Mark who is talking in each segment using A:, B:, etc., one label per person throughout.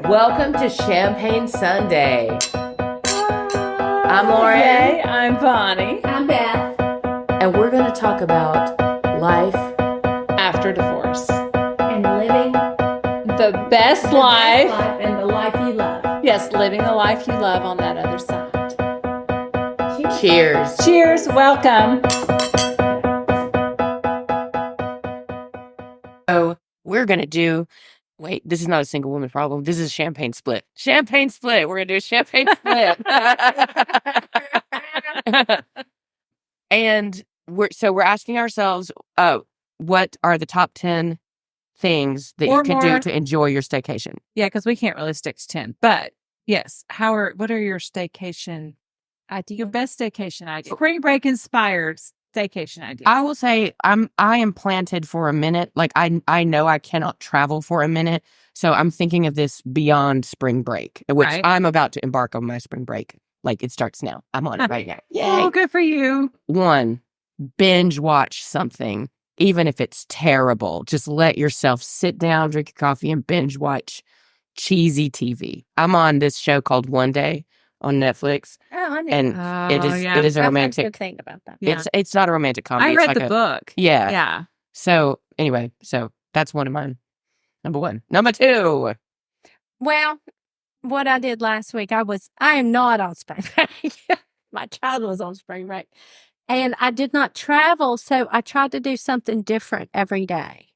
A: Welcome to Champagne Sunday. I'm Lauren.
B: Hey, I'm Bonnie.
C: I'm Beth.
A: And we're going to talk about life
B: After divorce.
C: And living
B: The best life.
C: and the life you love.
B: Yes, living the life you love on that other side.
A: Cheers.
B: Cheers. Welcome.
A: So we're going to do, wait, this is not a single woman problem. This is a champagne split. Champagne split. We're going to do a champagne split. And we're asking ourselves, what are the top 10 things that
B: Or
A: you can do
B: more.
A: to enjoy your staycation?
B: Yeah, because we can't really stick to 10. But yes, what are your staycation ideas? Your best staycation ideas? Spring break inspired staycation ideas.
A: I will say I am planted for a minute. Like I know I cannot travel for a minute. So I'm thinking of this beyond spring break, which
B: Right.
A: I'm about to embark on my spring break. Like it starts now. I'm on it right now. Yay.
B: Oh, good for you.
A: 1, binge watch something, even if it's terrible. Just let yourself sit down, drink your coffee, and binge watch cheesy TV. I'm on this show called One Day on Netflix,
C: Oh, I know.
A: and it is
B: yeah.
A: it is a
C: I've heard
A: romantic.
C: good thing about that.
B: Yeah.
A: It's not a romantic comedy.
B: I
A: It's
B: read
A: like
B: the
A: a
B: book.
A: yeah.
B: Yeah.
A: So anyway, that's one of mine. Number 1. Number 2.
C: Well, what I did last week, I am not on spring break. My child was on spring break. And I did not travel, so I tried to do something different every day.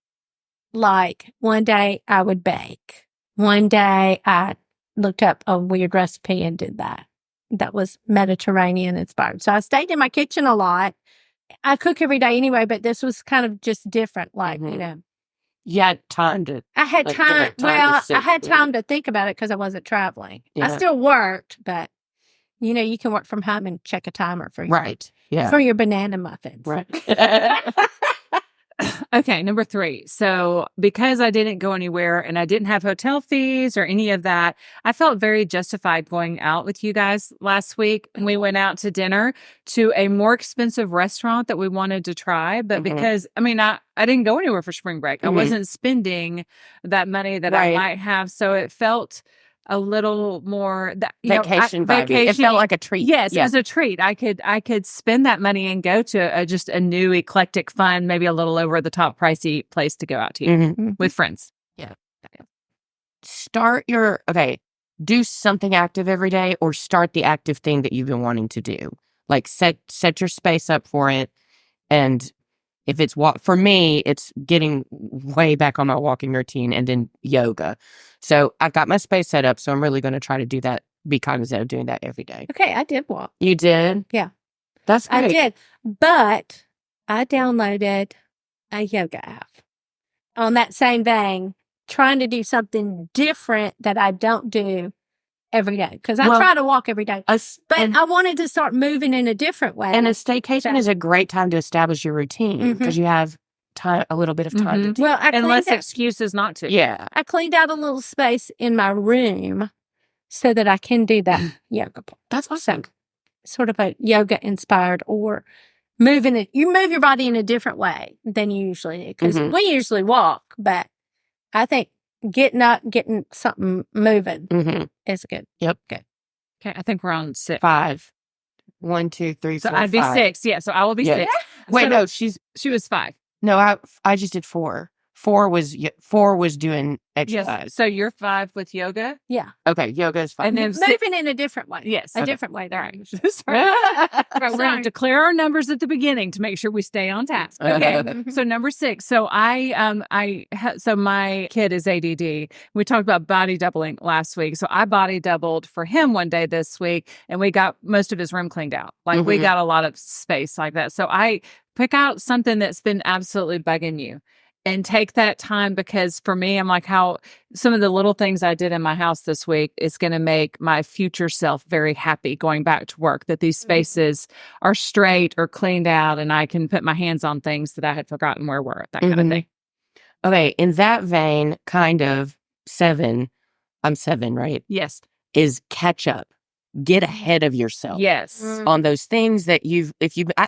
C: Like one day I would bake. One day I looked up a weird recipe and did that. That was Mediterranean inspired. So I stayed in my kitchen a lot. I cook every day anyway, but this was kind of just different. Like,
A: Mhm.
C: you know,
A: You had time to.
C: I had
A: Like,
C: time.
A: different time to
C: Well,
A: sit
C: I had
A: with
C: time to think about it because I wasn't traveling. I
A: Yeah.
C: still worked, but you can work from home and check a timer for
A: Right. Yeah.
C: for your banana muffins.
A: Right.
B: Okay, number 3. So because I didn't go anywhere and I didn't have hotel fees or any of that, I felt very justified going out with you guys last week. And we went out to dinner to a more expensive restaurant that we wanted to try. But
A: Mhm.
B: because, I didn't go anywhere for spring break. I
A: Mhm.
B: wasn't spending that money that I
A: Right.
B: might have. So it felt a little more
A: Vacation vibey. It felt like a treat.
B: Yes, it
A: Yeah.
B: was a treat. I could spend that money and go to just a new eclectic, fun, maybe a little over the top, pricey place to go out to
A: Mhm.
B: with friends.
A: Do something active every day, or start the active thing that you've been wanting to do. Like set your space up for it. And if it's for me, it's getting way back on my walking routine and then yoga. So I've got my space set up. So I'm really going to try to do that, be cognizant of doing that every day.
C: Okay, I did walk.
A: You did?
C: Yeah.
A: That's great.
C: I did. But I downloaded a yoga app. On that same vein, trying to do something different that I don't do every day. Because I
A: Well,
C: try to walk every day. But
A: and
C: I wanted to start moving in a different way.
A: a staycation is a great time to establish your routine because you have a little bit of time to do.
C: Well,
B: And less excuses not to.
A: Yeah.
C: I cleaned out a little space in my room so that I can do that yoga.
A: That's awesome.
C: Sort of a yoga inspired or moving it. You move your body in a different way than you usually do because
A: Mhm.
C: we usually walk, but I think getting up, getting something moving
A: Mm-hmm.
C: is good.
A: Yep.
C: Good.
B: Okay, I think we're on 6.
A: 5. 1, 2, 3,
B: So
A: 4,
B: I'd be
A: 5.
B: 6. Yeah, so I will be
A: Yeah.
B: 6.
A: Wait,
B: So
A: no,
B: she was 5.
A: no, I just did 4. 4 was doing exercise.
B: Yes. So you're 5 with yoga?
C: Yeah.
A: Okay, yoga is fine.
B: And then
C: Moving in a different way.
B: Yes.
C: A
B: Okay.
C: different way. There.
B: Sorry. Right, we're going to declare our numbers at the beginning to make sure we stay on task. Okay. So number 6. So so my kid is ADD. We talked about body doubling last week. So I body doubled for him one day this week, and we got most of his room cleaned out. Like we
A: Mhm.
B: got a lot of space like that. So I pick out something that's been absolutely bugging you. And take that time because for me, I'm like how some of the little things I did in my house this week is going to make my future self very happy going back to work, that these spaces are straight or cleaned out and I can put my hands on things that I had forgotten where were, that kind of
A: Mhm.
B: thing.
A: Okay, in that vein, kind of 7, I'm 7, right?
B: Yes.
A: Is catch up. Get ahead of yourself.
B: Yes.
A: On those things that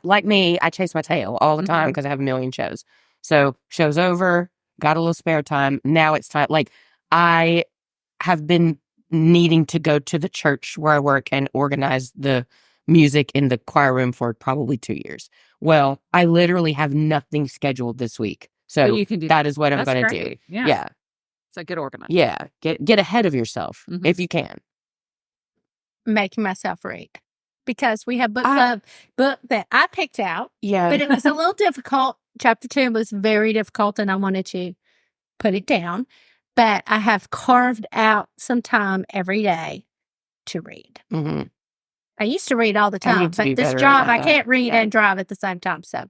A: like me, I chase my tail all the time because I have a million shows. So show's over, got a little spare time. Now it's time. Like I have been needing to go to the church where I work and organize the music in the choir room for probably 2 years. Well, I literally have nothing scheduled this week. So
B: But you can do
A: that is what I'm
B: That's
A: going to do.
B: great. Yeah.
A: Yeah.
B: So get organized.
A: Yeah. Get ahead of yourself
B: Mhm.
A: if you can.
C: Making myself read because we have book that I picked out,
A: Yeah.
C: but it was a little difficult. Chapter 2 was very difficult, and I wanted to put it down. But I have carved out some time every day to read.
A: Mhm.
C: I used to read all the
A: I
C: time,
A: need to be
C: but this
A: better
C: job,
A: at
C: I
A: that.
C: can't read
A: Yeah.
C: and drive at the same time. So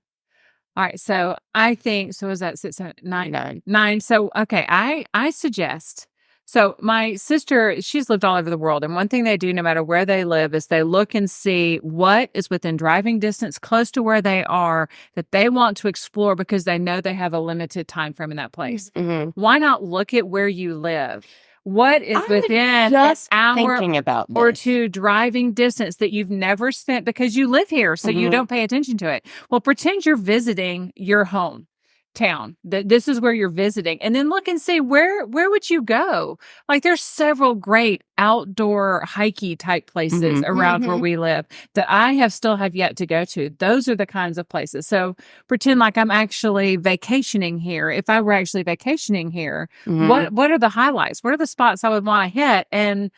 B: All right. So I think, so is that 6, 7, 9?
A: 9.
B: 9. So, okay. I suggest, so my sister, she's lived all over the world. And one thing they do no matter where they live is they look and see what is within driving distance close to where they are that they want to explore because they know they have a limited time frame in that place.
A: Mhm.
B: Why not look at where you live? What is
A: I was
B: within
A: just
B: an hour
A: thinking about
B: or
A: this.
B: 2 driving distance that you've never spent because you live here, so you
A: Mhm.
B: don't pay attention to it? Well, pretend you're visiting your hometown, that this is where you're visiting, and then look and see where would you go? Like there's several great outdoor hikey type places
A: Mhm.
B: around where
C: Mhm.
B: we live that I still have yet to go to. Those are the kinds of places. So pretend like I'm actually vacationing here. If I were actually vacationing here,
A: Mhm.
B: what are the highlights? What are the spots I would want to hit and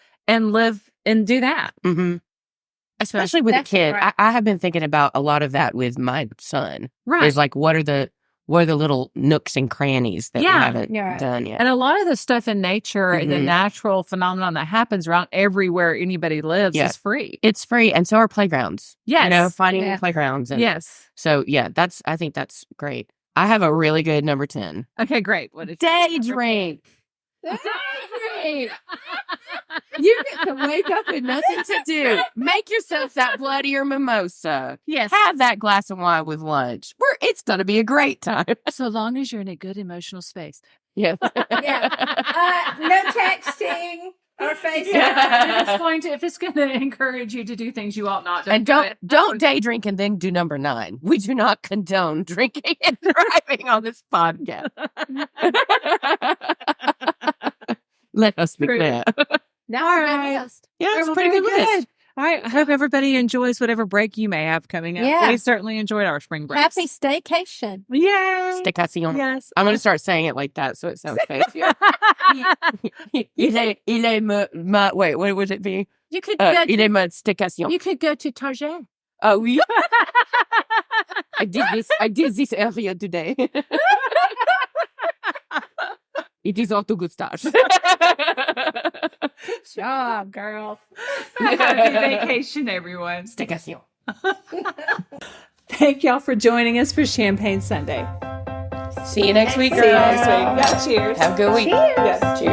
B: live and do that?
A: Mhm. Especially with a
C: That's
A: kid.
C: right.
A: I have been thinking about a lot of that with my son.
B: Right.
A: Is like what are the little nooks and crannies that we
B: Yeah.
A: haven't
C: Yeah.
A: done yet?
B: And a lot of the stuff in nature, the
A: Mhm.
B: natural phenomenon that happens around everywhere anybody lives
A: Yeah.
B: is free.
A: It's free, and so are playgrounds. You know,
B: Yes.
A: finding
C: Yeah.
A: playgrounds. And
B: Yes.
A: So yeah, I think that's great. I have a really good number 10.
B: Okay, great. What is
A: Day drink. You get to wake up with nothing to do. Make yourself that bloodier mimosa.
B: Yes.
A: Have that glass of wine with lunch. It's going to be a great time.
B: So long as you're in a good emotional space.
A: Yes.
C: No texting or FaceTime.
B: If it's going to encourage you to do things you ought not,
A: And
B: do it.
A: don't day drink and then do number 9. We do not condone drinking and driving on this podcast. Let us be
B: True.
A: clear.
C: Now
B: All
C: we're
B: right.
C: list.
A: Yeah, it's a
B: Well,
A: pretty
B: very
A: good list.
B: All right. I hope everybody enjoys whatever break you may have coming up.
C: Yeah.
B: We certainly enjoyed our spring break.
C: Happy staycation.
B: Yay.
A: Staycation.
B: Yes.
A: I'm going to start saying it like that so it sounds fancy. Wait, what would it be?
C: You could
A: Il est ma staycation.
C: you could go to Target.
A: Oh, oui. I did this earlier today. It is all too good start.
C: Job, girl.
B: Happy vacation, everyone.
A: Staycation.
B: Thank y'all for joining us for Champagne Sunday.
A: See you next week, girls.
B: See you next week. Yeah, cheers.
A: Have a good week.
C: Cheers.
B: Yeah, cheers.